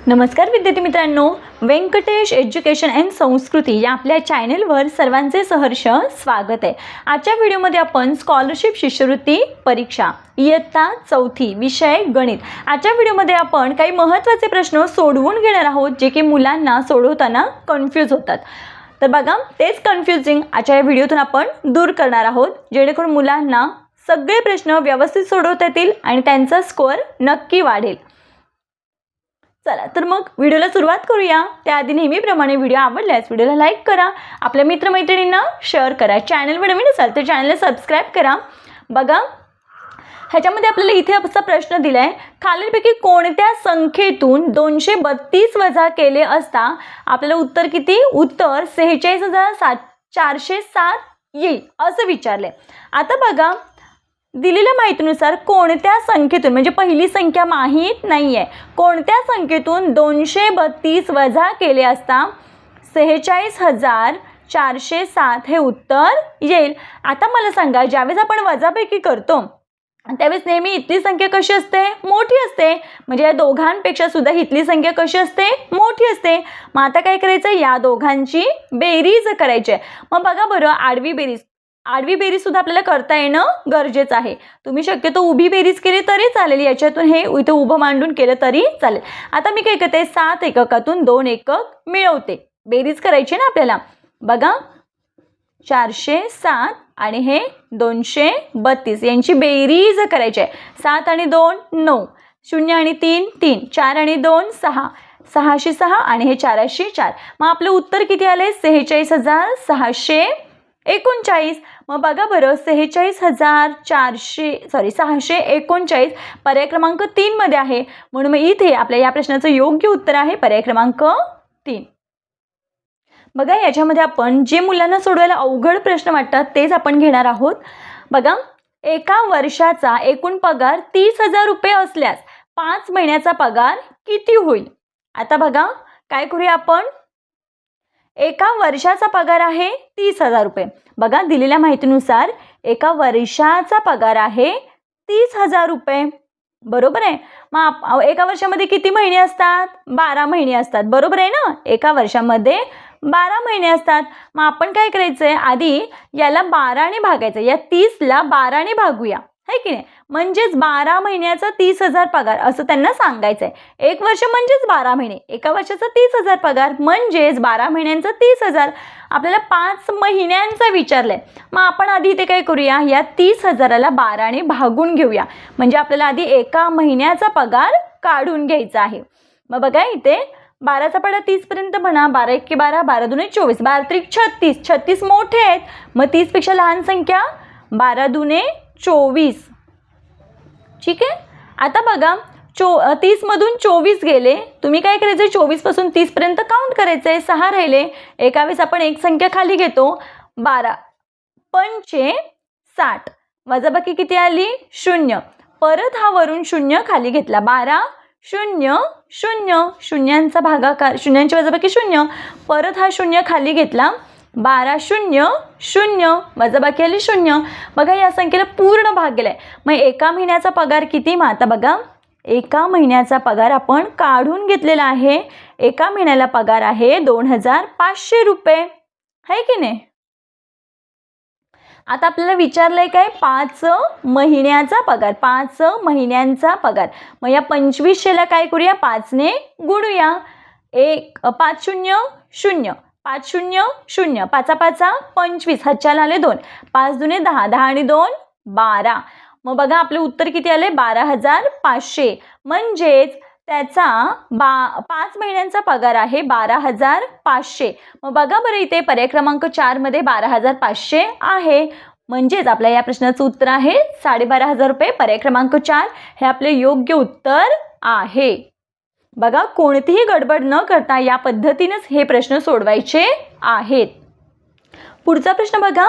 नमस्कार विद्यार्थी मित्रांनो, व्यंकटेश एज्युकेशन अँड संस्कृती या आपल्या चॅनलवर सर्वांचे सहर्ष स्वागत आहे। आजच्या व्हिडिओमध्ये आपण स्कॉलरशिप शिष्यवृत्ती परीक्षा इयत्ता चौथी विषय गणित। आजच्या व्हिडिओमध्ये आपण काही महत्त्वाचे प्रश्न सोडवून घेणार आहोत जे की मुलांना सोडवताना कन्फ्यूज होतात। तर बघा, तेच कन्फ्युजिंग आजच्या व्हिडिओतून आपण दूर करणार आहोत, जेणेकरून मुलांना सगळे प्रश्न व्यवस्थित सोडवता येतील आणि त्यांचा स्कोअर नक्की वाढेल। चला तर मग व्हिडिओला सुरुवात करूया। त्याआधी नेहमीप्रमाणे व्हिडिओ आवडल्यास व्हिडिओला लाईक करा, आपल्या मित्रमैत्रिणींना शेअर करा, चॅनलवर नवीन असाल तर चॅनलला सबस्क्राईब करा। बघा, ह्याच्यामध्ये आपल्याला इथे असा प्रश्न दिला आहे, खालीलपैकी कोणत्या संख्येतून 232 वजा केले असता आपल्याला उत्तर किती? उत्तर 46,407 येईल असं विचारले। आता बघा, दिलेल्या माहितीनुसार कोणत्या संख्येतून, म्हणजे पहिली संख्या माहीत नाही आहे, कोणत्या संख्येतून 232 वजा केले असता 46,407 हे उत्तर येईल। आता मला सांगा, ज्यावेळेस आपण वजाबाकी करतो त्यावेळेस नेहमी इथली संख्या कशी असते? मोठी असते। म्हणजे या दोघांपेक्षा सुद्धा इथली संख्या कशी असते? मोठी असते। मग आता काय करायचं? या दोघांची बेरीज करायची आहे। मग बघा बरं, आडवी बेरीज सुद्धा आपल्याला करता येणं गरजेचं आहे। तुम्ही शक्यतो उभी बेरीज केली तरी चालेल, याच्यातून हे इथे उभं मांडून केलं तरी चालेल। आता मी काय करते, 7 एककातून 2 एकक मिळवते। बेरीज करायची ना आपल्याला। बघा, 407 आणि हे 232 यांची बेरीज करायची आहे। 7 आणि 2 9, 0 आणि 3 3, 4 आणि 2 6, 6 6 आणि हे 4 4। मग आपलं उत्तर किती आले? 46,639। मग बघा बरं, 639 पर्याय क्रमांक 3 मध्ये आहे, म्हणून मग इथे आपल्या या प्रश्नाचं योग्य उत्तर आहे पर्याय क्रमांक 3। बघा, याच्यामध्ये आपण जे मुलांना सोडवायला अवघड प्रश्न वाटतात तेच आपण घेणार आहोत। बघा, एका वर्षाचा एकूण पगार 30,000 रुपये असल्यास 5 महिन्याचा पगार किती होईल? आता बघा, काय करूया आपण, एका वर्षाचा पगार आहे 30,000 रुपये। बघा, दिलेल्या माहितीनुसार एका वर्षाचा पगार आहे 30,000 रुपये, बरोबर आहे। मग एका वर्षामध्ये किती महिने असतात? 12 महिने असतात, बरोबर आहे ना। एका वर्षामध्ये 12 महिने असतात। मग आपण काय करायचंय, आधी याला 12 ने भागायचं, या 30ला 12 ने भागूया, है की नाही। म्हणजेच 12 महिन्याचा 30,000 पगार असं त्यांना सांगायचंय। एक वर्ष म्हणजेच 12 महिने, एका वर्षाचा 30,000 पगार म्हणजेच 12 महिन्यांचा 30,000। आपल्याला 5 महिन्यांचा विचारलंय, मग आपण आधी इथे काय करूया, या 30,000ला 12 ने भागून घेऊया, म्हणजे आपल्याला आधी एका महिन्याचा पगार काढून घ्यायचा आहे। मग बघा, इथे 12चा पाढा 30 पर्यंत म्हणा, 12 1 12, 12 2 24, 12 3 36, 36 मोठे आहेत, मग 30 पेक्षा लहान संख्या 12 2 24, ठीक आहे। आता बघा, 30 मधून 24 गेले, तुम्ही काय करायचं, 24 पासून 30 पर्यंत काउंट करायचंय, 6 राहिले। एका वेळेस आपण एक संख्या खाली घेतो, 12 5 60, वजाबाकी किती आली? 0, परत हा वरून 0 खाली घेतला, 12 0 0, शून्यांचा भागाकार, शून्यांची वजाबाकी 0, परत हा 0 खाली घेतला, 12 0 0, वजाबाकी आली 0। बघा, या संख्येला पूर्ण भाग गेलाय। मग एका महिन्याचा पगार किती? मग आता बघा, एका महिन्याचा पगार आपण काढून घेतलेला आहे। एका महिन्याला पगार आहे 2,500 रुपये, है की नाही। आता आपल्याला विचारलंय काय? 5 महिन्याचा पगार, 5 महिन्यांचा पगार। मग या 2500ला काय करूया, 5 ने गुणूया, 5 0 0, 5 0 0, 5 5 25, हातच्याला आले 2, 5 2 10, 10 आणि 2 12। मग बघा, आपले उत्तर किती आले? 12,500, म्हणजेच त्याचा 5 महिन्यांचा पगार आहे 12,500। मग बघा बरं, इथे पर्याय क्रमांक 4 मध्ये 12,500 आहे, म्हणजेच आपल्या या प्रश्नाचं उत्तर आहे 12,500 रुपये। पर्याय क्रमांक 4 हे आपले योग्य उत्तर आहे। बघा, कोणतीही गडबड न करता या पद्धतीनेच हे प्रश्न सोडवायचे आहेत। पुढचा प्रश्न बघा,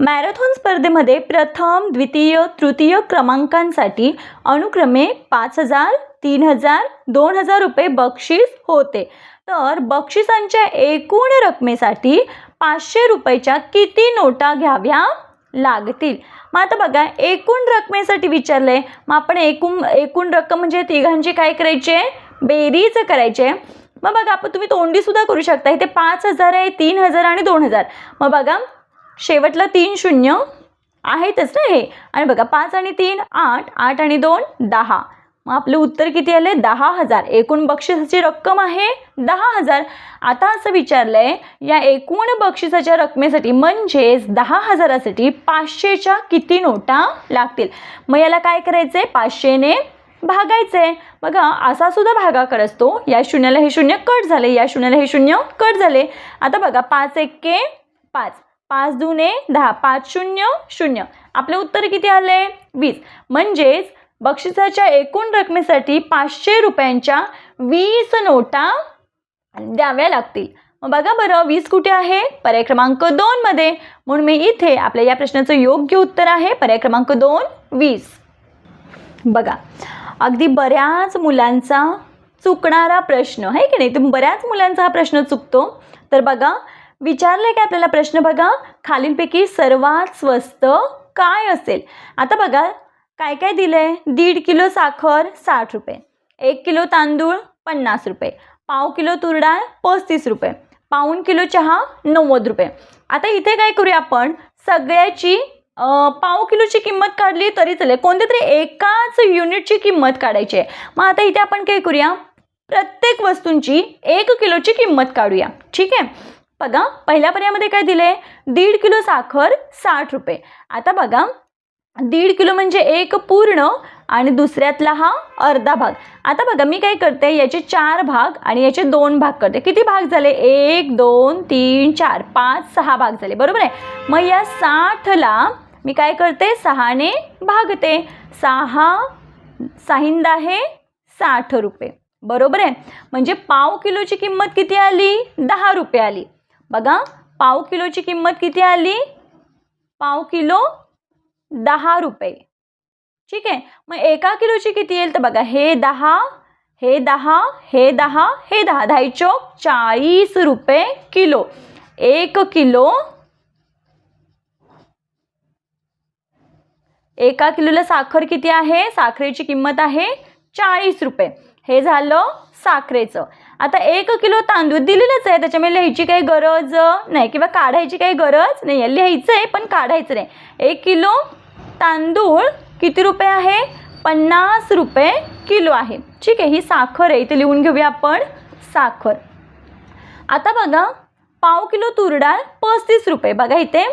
मॅरेथॉन स्पर्धेमध्ये प्रथम द्वितीय तृतीय क्रमांकांसाठी अनुक्रमे 5,000 3,000 2,000 रुपये बक्षीस होते, तर बक्षिसांच्या एकूण रकमेसाठी 500 रुपयाच्या किती नोटा घ्याव्या लागतील? मग आता बघा, एकूण रकमेसाठी विचारलंय, मग आपण एकूण रक्कम म्हणजे तिघांची काय करायची आहे? बेरीज करायची आहे. मग बघा आपण तुम्ही तोंडीसुद्धा करू शकता. इथे 5,000 आहे, 3,000 आणि 2,000. मग बघा शेवटला 3 शून्य आहेतच ना हे. आणि बघा 5 आणि 3 8, 8 आणि 2 10. मग आपलं उत्तर किती आले? 10,000. एकूण बक्षिसाची रक्कम आहे 10,000. आता असं विचारलंय या एकूण बक्षिसाच्या रकमेसाठी म्हणजेच 10,000साठी 500च्या किती नोटा लागतील? मग याला काय करायचंय? 500ने भागायचंय. बघा असा सुद्धा भागाकार असतो. या शून्याला हे शून्य कट झाले, या शून्याला हे शून्य कट झाले. आता बघा 5 एक्के 5, 5 दुने 10, 5 शून्य 0. आपले उत्तर किती आले? 20. म्हणजेच बक्षिसाच्या एकूण रकमेसाठी 500 रुपयांच्या 20 नोटा द्याव्या लागतील. मग बघा बरं 20 कुठे आहे? पर्याय क्रमांक 2 मध्ये. म्हणून मी इथे आपल्या या प्रश्नाचं योग्य उत्तर आहे पर्याय क्रमांक 2 20. बघा अगदी बऱ्याच मुलांचा चुकणारा प्रश्न आहे की नाही? तर बऱ्याच मुलांचा हा प्रश्न चुकतो. तर बघा विचारलंय की आपल्याला प्रश्न, बघा खालीलपैकी सर्वात स्वस्त काय असेल? आता बघा काय काय दिलंय? 1.5 किलो साखर 60 रुपये, 1 किलो तांदूळ 50 रुपये, पाव किलो तूर डाळ 35 रुपये, पाऊण किलो चहा 90 रुपये. आता इथे काय करूया आपण? सगळ्याची पाव किलोची किंमत काढली तरी चालेल, कोणत्या तरी एकाच युनिटची किंमत काढायची आहे. मग आता इथे आपण काय करूया? प्रत्येक वस्तूंची 1 किलोची किंमत काढूया. ठीक आहे. बघा पहिल्या पर्यायामध्ये काय दिले? 1.5 किलो साखर 60 रुपये. आता बघा 1.5 किलो म्हणजे 1 पूर्ण आणि दुसऱ्यातला हा अर्धा भाग. आता बघा मी काय करते? याचे 4 भाग आणि याचे 2 भाग करते. किती भाग झाले? 1 2 3 4 5 6 भाग झाले, बरोबर आहे. मग या 60ला मी काय करते? 6ने भागते. 6 आहे 60 रुपये, बरोबर आहे. म्हणजे पाव किलोची किंमत किती आली? 10 रुपये आली. बघा पाव किलोची किंमत किती आली? पाव किलो 10 रुपये. ठीक आहे. मग 1 किलोची किती येईल? तर बघा हे 10, हे 10, हे 10, हे 10, 10 चौक 40 रुपये किलो. 1 किलो 1 किलोला साखर किती आहे? साखरेची किंमत आहे 40 रुपये. हे झालं साखरेचं. आता 1 किलो तांदूळ दिलेलंच आहे, त्याच्यामुळे लिहायची काही गरज नाही किंवा काढायची काही गरज नाही आहे. लिहायचं आहे पण काढायचं नाही. 1 किलो तांदूळ किती रुपये आहे? 50 रुपये किलो आहे. ठीक आहे. ही साखर आहे, इथे लिहून घेऊया आपण साखर. आता बघा पाव किलो तूर डाळ 35 रुपये. बघा इथे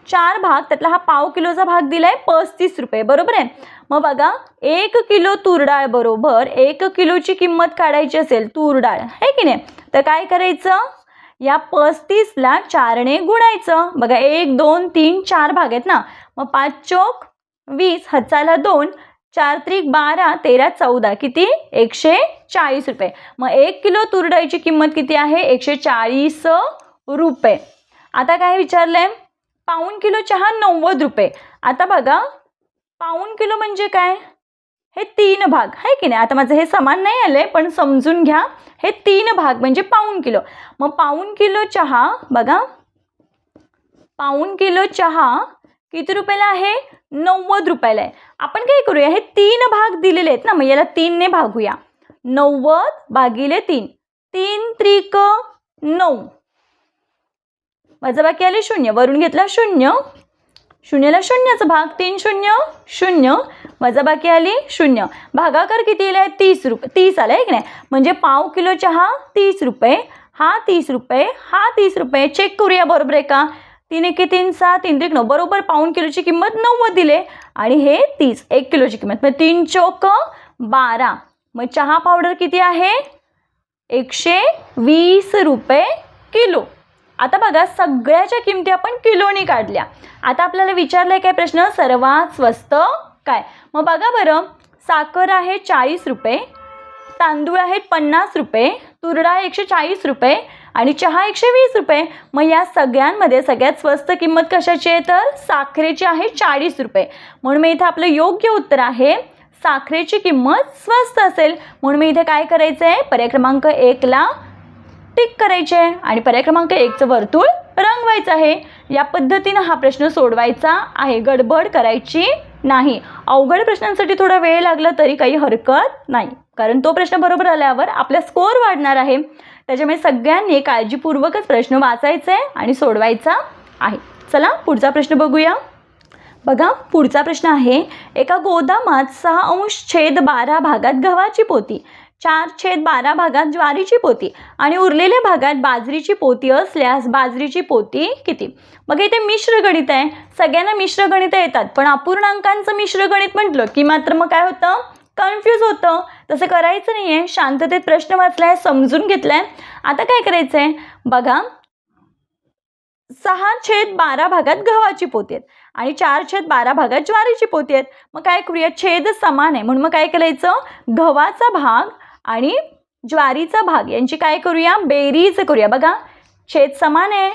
4 भाग, त्यातला हा पाव किलोचा भाग दिलाय 35 रुपये, बरोबर आहे. मग बघा 1 किलो तूर डाळ बरोबर 1 किलोची किंमत काढायची असेल तूर डाळ, आहे की नाही? तर काय करायचं? या 35ला 4ने गुणायचं. बघा 1 2 3 4 भाग आहेत ना. मग 5 चौक 20, हचाला 2, 4 त्रिक 12, 13 14, किती? 140 रुपये. मग 1 किलो तूर डाळीची किंमत किती आहे? 140 रुपये. आता काय विचारलंय? पाऊण किलो चहा 90 रुपये. आता बघा पाऊण किलो म्हणजे काय? हे 3 भाग, आहे की नाही? आता माझं हे समान नाही आलंय पण समजून घ्या. हे 3 भाग म्हणजे पाऊण किलो. मग पाऊण किलो चहा, बघा पाऊण किलो चहा किती रुपयाला आहे? 90 रुपयाला आहे. आपण काय करूया? हे 3 भाग दिलेले आहेत ना, मग याला 3ने भागूया. 90 भागिले 3, 3 त्रिक 9, वजाबाकी आले 0, वरून घेतला 0, शून्याला शून्याचा भाग, 3 शून्य 0, वजाबाकी आली 0. भागाकार किती आला? 30 रुपये. 30 आला आहे की नाही? म्हणजे पाव किलो चहा 30 रुपये, हा 30 रुपये, हा 30 रुपये. चेक करूया बरोबर आहे का? 3 एके 3 6, 3 त्रिक 9, बरोबर. पाऊण किलोची किंमत 90 दिले आणि हे 30, 1 किलोची किंमत. मग 3 चौक 12. मग चहा पावडर किती आहे? 120 रुपये किलो. आता बघा सगळ्याच्या किमती आपण किलोनी काढल्या. आता आपल्याला विचारलाय काय प्रश्न? सर्वात स्वस्त काय? मग बघा बरं साखर आहे 40 रुपये, तांदूळ आहेत 50 रुपये, तूर डाळ 140 रुपये आणि चहा 120 रुपये. मग या सगळ्यांमध्ये सगळ्यात स्वस्त किंमत कशाची आहे? तर साखरेची आहे 40 रुपये. म्हणून मी इथे आपलं योग्य उत्तर आहे साखरेची किंमत स्वस्त असेल. म्हणून मी इथे काय करायचं आहे? पर्याय क्रमांक 1ला टिक करायचे आणि पर्याय क्रमांक 1चं वर्तुळ रंगवायचं आहे. या पद्धतीनं हा प्रश्न सोडवायचा आहे, गडबड करायची नाही. अवघड प्रश्नांसाठी थोडा वेळ लागला तरी काही हरकत नाही, कारण तो प्रश्न बरोबर आल्यावर आपला स्कोअर वाढणार आहे. त्याच्यामुळे सगळ्यांनी काळजीपूर्वकच प्रश्न वाचायचा आहे आणि सोडवायचा आहे. चला पुढचा प्रश्न बघूया. बघा पुढचा प्रश्न आहे, एका गोदामात 6/12 भागात गव्हाची पोती, 4/12 भागात ज्वारीची पोती आणि उरलेल्या भागात बाजरीची पोती असल्यास बाजरीची पोती किती? बघा इथे मिश्र गणित आहे. सगळ्यांना मिश्र गणित येतात, पण अपूर्णांकांचं मिश्र गणित म्हटलं की मात्र मग काय होतं, कन्फ्यूज होतं. तसं करायचं नाही आहे. शांततेत प्रश्न वाचलाय, समजून घेतलाय. आता काय करायचं आहे बघा, 6/12 भागात गव्हाची पोती आहेत आणि 4/12 भागात ज्वारीची पोती आहेत. मग काय करूया, छेद समान आहे म्हणून मग काय करायचं, गव्हाचा भाग आणि ज्वारीचा भाग यांची काय करूया, बेरीज करूया. बघा छेद समान आहे,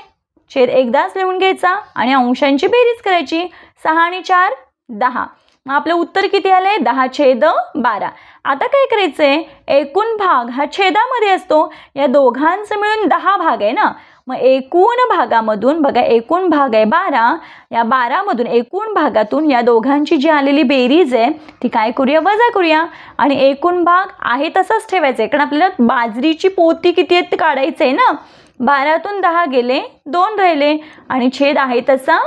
छेद एकदाच लिहून घ्यायचा आणि अंशांची बेरीज करायची. 6 आणि 4 10. मग आपलं उत्तर किती आलंय, 10/12. आता काय करायचं आहे, एकूण भाग हा छेदामध्ये असतो, या दोघांचं मिळून 10 भाग आहे ना. मग एकूण भागामधून बघा, एकूण भाग आहे 12, या 12मधून एकूण भागातून या दोघांची जी आलेली बेरीज आहे ती काय करूया, वजा करूया आणि एकूण भाग आहे तसाच ठेवायचा आहे, कारण आपल्याला बाजरीची पोती किती आहेत ते काढायचं आहे ना. 12तून 10 गेले, 2 राहिले आणि छेद आहे तसा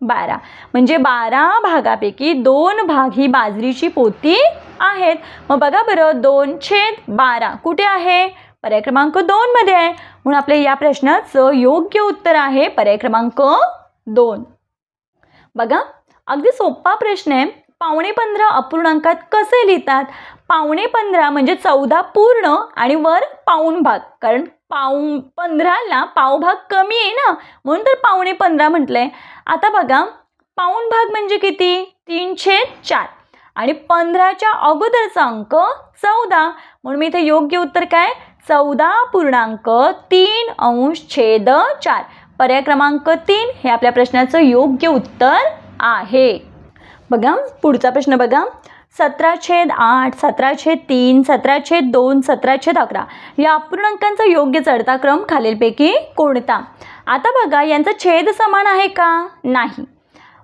12, म्हणजे 12 भागापैकी 2 भाग ही बाजरीची पोती आहेत. मग बघा बरं, 2/12 कुठे आहे, पर्याय क्रमांक 2 मध्ये आहे. म्हणून आपल्या या प्रश्नाचं योग्य उत्तर आहे पर्याय क्रमांक 2. बघा अगदी सोपा प्रश्न आहे. 15.5 अपूर्णांकात कसे लिहितात? 15.5 म्हणजे 14 पूर्ण आणि वर पाऊण भाग, कारण 15ला पावभाग कमी आहे ना, म्हणून तर 15.5 म्हटलंय. आता बघा पाऊण भाग म्हणजे किती, 3/4 आणि 15च्या अगोदरचा अंक 14, म्हणून मी इथे योग्य उत्तर काय, 14.3/4. पर्याय क्रमांक 3 हे आपल्या प्रश्नाचं योग्य उत्तर आहे. बघा पुढचा प्रश्न बघा, 17/8, 17/3, 17/2, 17/11 या अपूर्णांकांचा योग्य चढता क्रम खालीलपैकी कोणता? आता बघा यांचा छेद समान आहे का, नाही,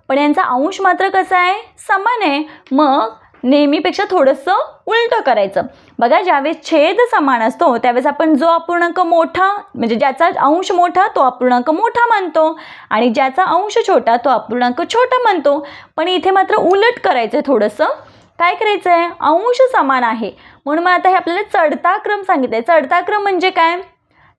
पण यांचा अंश मात्र कसा आहे, समान आहे. मग नेहमीपेक्षा थोडंसं उलटं करायचं. बघा ज्यावेळेस छेद समान असतो त्यावेळेस आपण जो अपूर्णांक मोठा, म्हणजे ज्याचा अंश मोठा तो अपूर्णांक मोठा मानतो आणि ज्याचा अंश छोटा तो अपूर्णांक छोटा मानतो. पण इथे मात्र उलट करायचं आहे. थोडंसं काय करायचं आहे, अंश समान आहे म्हणून मग आता हे आपल्याला चढता क्रम सांगितलं आहे. चढता क्रम म्हणजे काय,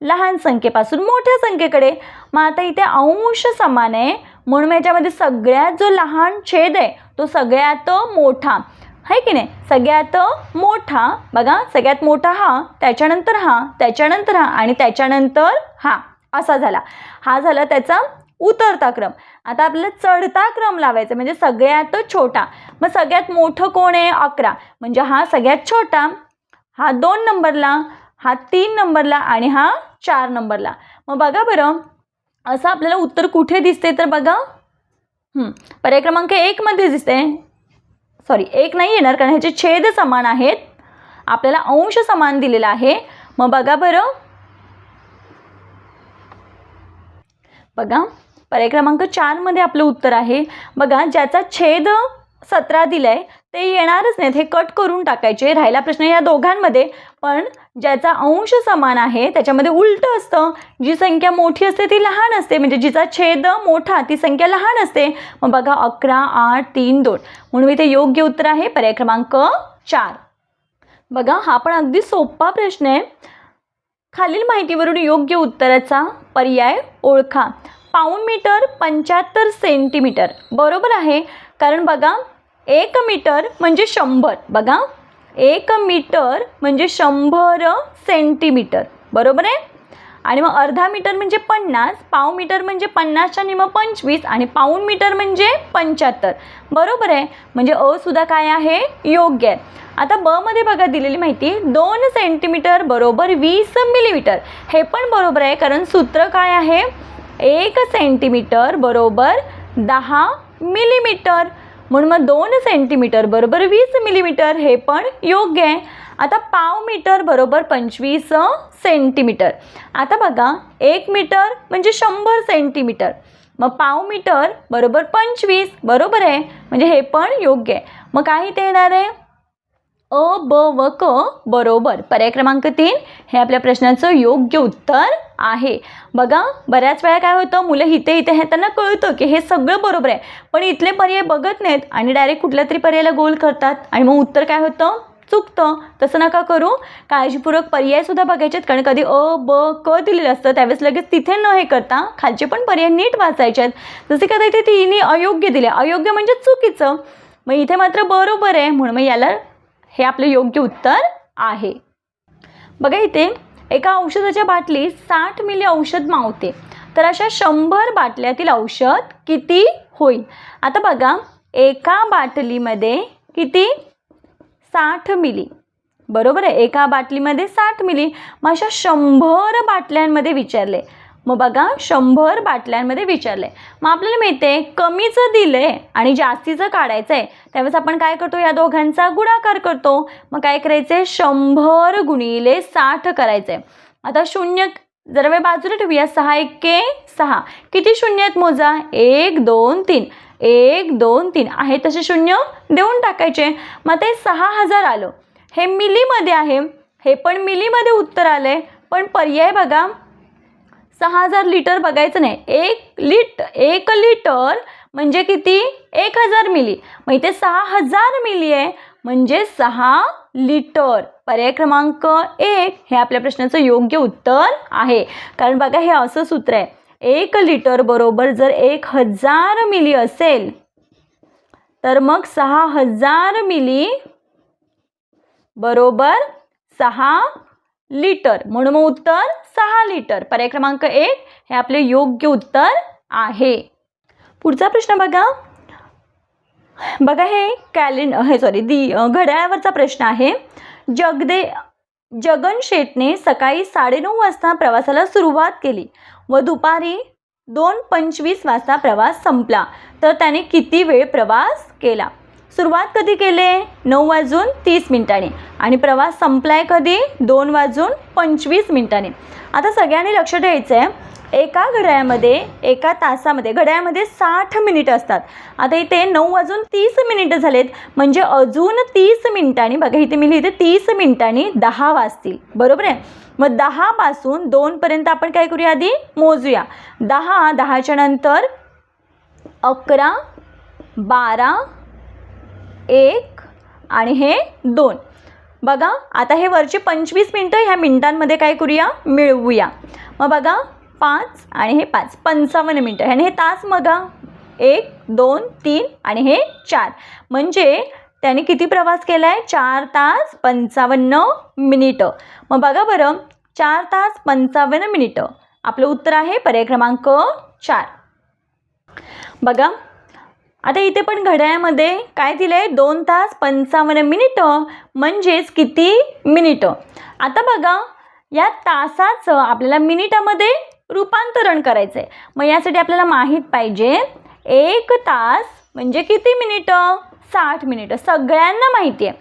लहान संख्येपासून मोठ्या संख्येकडे. मग आता इथे अंश समान आहे म्हणून याच्यामध्ये सगळ्यात जो लहान छेद आहे तो सगळ्यात मोठा आहे की नाही, सगळ्यात मोठा. बघा सगळ्यात मोठा हा, त्याच्यानंतर हा, त्याच्यानंतर हा आणि त्याच्यानंतर हा, असा झाला. हा झाला त्याचा उतरता क्रम. आता आपल्याला चढता क्रम लावायचा, म्हणजे सगळ्यात छोटा. मग सगळ्यात मोठं कोण आहे, 11, म्हणजे हा सगळ्यात छोटा, हा 2 नंबरला, हा 3 नंबरला आणि हा 4 नंबरला. मग बघा बरं असं आपल्याला उत्तर कुठे दिसते, तर बघा पर्याय क्रमांक 1 मध्ये दिसते. सॉरी 1 नाही येणार, कारण ह्याचे छेद समान आहेत, आपल्याला अंश समान दिलेला आहे. मग बघा बरं, बघा पर्याय क्रमांक 4 मध्ये आपलं उत्तर आहे. बघा ज्याचा छेद 17 दिलाय ते येणारच नाहीत, हे कट करून टाकायचे. राहिला प्रश्न या दोघांमध्ये, पण ज्याचा अंश समान आहे त्याच्यामध्ये उलटं असतं. जी संख्या मोठी असते ती लहान असते, म्हणजे जिचा छेद मोठा ती संख्या लहान असते. मग बघा 11, 8, 3, 2, म्हणून इथे योग्य उत्तर आहे पर्याय क्रमांक 4. बघा हा पण अगदी सोपा प्रश्न आहे. खालील माहितीवरून योग्य उत्तराचा पर्याय ओळखा. पाऊण मीटर 75 सेंटीमीटर बरोबर आहे, कारण बघा 1 मीटर म्हणजे 100. बघा 1 मीटर म्हणजे 100 सेंटीमीटर बरोबर आहे. आणि मग अर्धा मीटर म्हणजे 50, पाव मीटर म्हणजे 50च्या निम 25 आणि पाऊण मीटर म्हणजे 75 बरोबर आहे. म्हणजे अ सुद्धा काय आहे, योग्य आहे. आता ब मध्ये बघा दिलेली माहिती, 2 सेंटीमीटर बरोबर 20 मिलीमीटर, हे पण बरोबर आहे, कारण सूत्र काय आहे, 1 सेंटीमीटर बरोबर 10 मिलीमीटर, म्हणून मग 2 सेंटीमीटर बरोबर 20 मिलीमीटर, हे पण योग्य आहे. आता पाव मीटर बरोबर 25 सेंटीमीटर. आता बघा 1 मीटर म्हणजे 100 सेंटीमीटर, मग पाव मीटर बरोबर 25, बरोबर आहे, म्हणजे हे पण योग्य आहे. मग काय इथे येणार आहे? अ, ब व क बरोबर. पर्याय क्रमांक 3 हे आपल्या प्रश्नाचं योग्य उत्तर आहे. बघा, बऱ्याच वेळा काय होतं, मुलं इथे हे त्यांना कळतं की हे सगळं बरोबर आहे, पण इथले पर्याय बघत नाहीत आणि डायरेक्ट कुठल्या तरी पर्यायाला गोल करतात आणि मग उत्तर काय होतं, चुकतं. तसं नका करू. काळजीपूर्वक पर्यायसुद्धा बघायचेत, कारण कधी अ, ब, क दिलेलं असतं त्यावेळेस लगेच तिथे न हे करता खालचे पण पर्याय नीट वाचायचे आहेत. जसे का इथे तिन्ही अयोग्य दिले, अयोग्य म्हणजे चुकीचं, मग इथे मात्र बरोबर आहे, म्हणून मग याला हे आपलं योग्य उत्तर आहे. बघा, इथे एका औषधाच्या बाटलीत 60 मिली औषध मावते, तर अशा 100 बाटल्यातील औषध किती होईल? आता बघा, एका बाटलीमध्ये किती? 60 मिली, बरोबर आहे. एका बाटलीमध्ये 60 मिली. मग अशा 100 बाटल्यांमध्ये विचारले. मग बघा, 100 बाटल्यांमध्ये विचारले. मग आपल्याला माहिती आहे कमीचं दिलंय आणि जास्तीचं काढायचं आहे, त्यावेळेस आपण काय करतो, या दोघांचा गुणाकार करतो. मग काय करायचंय, 100 गुणिले 60 करायचंय. आता शून्य जरा वेळ बाजूला ठेवूया. 6 एके 6. किती शून्य आहेत मोजा? 1 2 3. 1 2 3 आहे तसे शून्य देऊन टाकायचे. मग ते 6000 आलं. हे मिलीमध्ये आहे, हे पण मिलीमध्ये उत्तर आलंय, पण पर्याय बघा, 6000 लिटर बघायचं नाही. 1 लिटर म्हणजे किती? 1000 मिली. मग इथे 6000 मिली आहे, म्हणजे 6 लिटर. पर्याय क्रमांक 1 हे आपल्या प्रश्नाचं योग्य उत्तर आहे. कारण बघा, हे असं सूत्र आहे, 1 लिटर बरोबर जर 1000 मिली असेल तर मग 6000 मिली बरोबर 6 लिटर, म्हणून मग उत्तर 6 लिटर. पर्याय क्रमांक 1 हे आपले योग्य उत्तर आहे. पुढचा प्रश्न बघा. बघा, हे घड्याळावरचा प्रश्न आहे. जगन शेठने सकाळी 9:30 वाजता प्रवासाला सुरुवात केली व दुपारी 2:25 वाजता प्रवास संपला, तर त्याने किती वेळ प्रवास केला? सुरुवात कधी केले? 9:30 आणि प्रवास संपलाय कधी? 2:25. आता सगळ्यांनी लक्ष द्यायचं आहे, एका तासामध्ये घड्याळामध्ये 60 मिनिटं असतात. आता इथे 9:30 झालेत, म्हणजे अजून 30 मिनिटांनी, बघा इथे मी लिहिते 30 मिनिटांनी 10 वाजतील, बरोबर आहे. मग 10 पासून 2 पर्यंत आपण काय करूया, आधी मोजूया. 10च्या नंतर 11, 12, 1 आणि हे 2. बघा, आता हे वरचे 25 मिनिटं ह्या मिनिटांमध्ये काय करूया, मिळवूया. मग बघा, 5 आणि हे 5, 55 मिनिटं. आणि हे तास बघा, 1 2 3 आणि हे 4, म्हणजे त्याने किती प्रवास केला आहे? 4 तास 55 मिनिटं. मग बघा बरं, 4 तास 55 मिनिटं आपलं उत्तर आहे. पर्याय क्रमांक 4. बघा, आता इथे पण घड्याळामध्ये काय दिलं आहे? 2 तास 55 मिनिटं, म्हणजेच किती मिनिटं? आता बघा, या तासाचं आपल्याला मिनिटामध्ये रूपांतरण करायचं आहे. मग यासाठी आपल्याला माहीत पाहिजे 1 तास म्हणजे किती मिनिटं? 60 मिनिटं. सगळ्यांना माहिती आहे,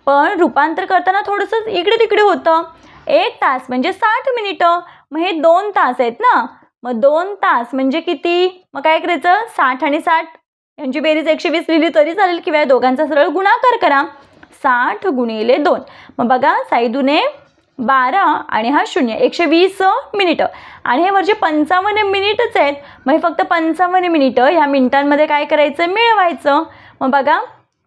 पण रूपांतर करताना थोडंसं इकडे तिकडे होतं. 1 तास म्हणजे 60 मिनिटं, मग हे 2 तास आहेत ना, मग 2 तास म्हणजे किती? मग काय करायचं, 60 आणि 60 यांची बेरीज 120 लिहिली तरी चालेल, किंवा दोघांचा सरळ गुणाकार करा. 60 गुणिले 2. मग बघा, 6 12 आणि हा 0, 120 मिनिटं. आणि हे वरचे 55 मिनिटच आहेत, मग हे फक्त 55 मिनिटं ह्या मिनिटांमध्ये काय करायचं, मिळवायचं. मग बघा,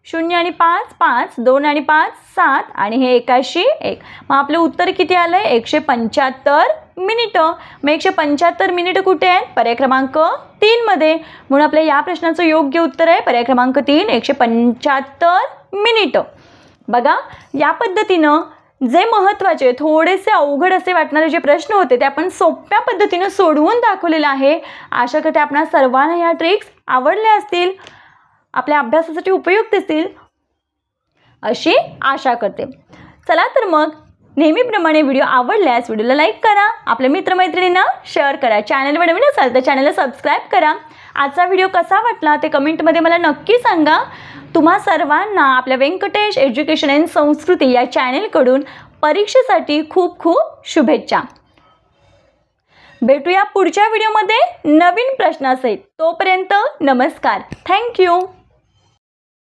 0 आणि 5 5, 2 आणि 5 7 आणि हे 81 1. मग आपलं उत्तर किती आलं आहे? 175 मिनिटं. मग 175 मिनिटं कुठे आहेत? पर्याय क्रमांक 3 मध्ये. म्हणून आपल्या या प्रश्नाचं योग्य उत्तर आहे पर्याय क्रमांक 3, 175 मिनिटं. बघा, या पद्धतीनं जे महत्त्वाचे थोडेसे अवघड असे वाटणारे जे प्रश्न होते ते आपण सोप्या पद्धतीनं सोडवून दाखवलेलं आहे. आशा करते आपणा सर्वांना ह्या ट्रिक्स आवडल्या असतील, आपल्या अभ्यासासाठी उपयुक्त असतील अशी आशा करते. चला तर मग, नेहमीप्रमाणे व्हिडिओ आवडल्यास व्हिडिओला लाईक करा, आपल्या मित्रमैत्रिणींना शेअर करा, चॅनलवर नवीन असाल तर चॅनलला सबस्क्राईब करा. आजचा व्हिडिओ कसा वाटला ते कमेंटमध्ये मला नक्की सांगा. तुम्हा सर्वांना आपल्या व्यंकटेश एज्युकेशन अँड संस्कृती या चॅनेलकडून परीक्षेसाठी खूप खूप शुभेच्छा. भेटूया पुढच्या व्हिडिओमध्ये नवीन प्रश्नासहित. तोपर्यंत नमस्कार. थँक्यू.